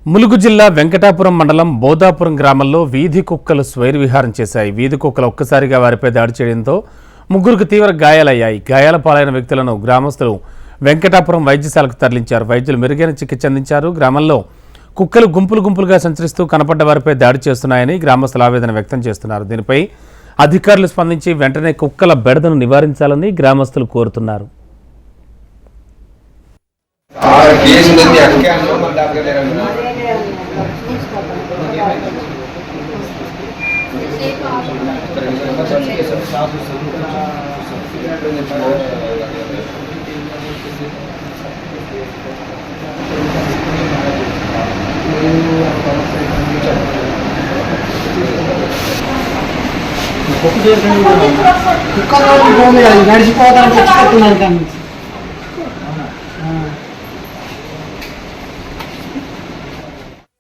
ములుగు జిల్లా వెంకటాపురం మండలం బోధాపురం గ్రామంలో వీధి కుక్కలు స్వైరవిహారం చేశాయి. వీధి కుక్కలు ఒక్కసారిగా వారిపై దాడి చేయడంతో ముగ్గురికి తీవ్ర గాయాలయ్యాయి. గాయాల పాలైన వ్యక్తులను గ్రామస్తులు వెంకటాపురం వైద్యశాలకు తరలించారు. వైద్యులు మెరుగైన చికిత్స అందించారు. గ్రామంలో కుక్కలు గుంపులుగా సంచరిస్తూ కనపడ్డ వారిపై దాడి చేస్తున్నాయని గ్రామస్తులు ఆవేదన వ్యక్తం చేస్తున్నారు. దీనిపై అధికారులు స్పందించి వెంటనే కుక్కల బెడదను నివారించాలని గ్రామస్తులు కోరుతున్నారు. నడిచిపోతాను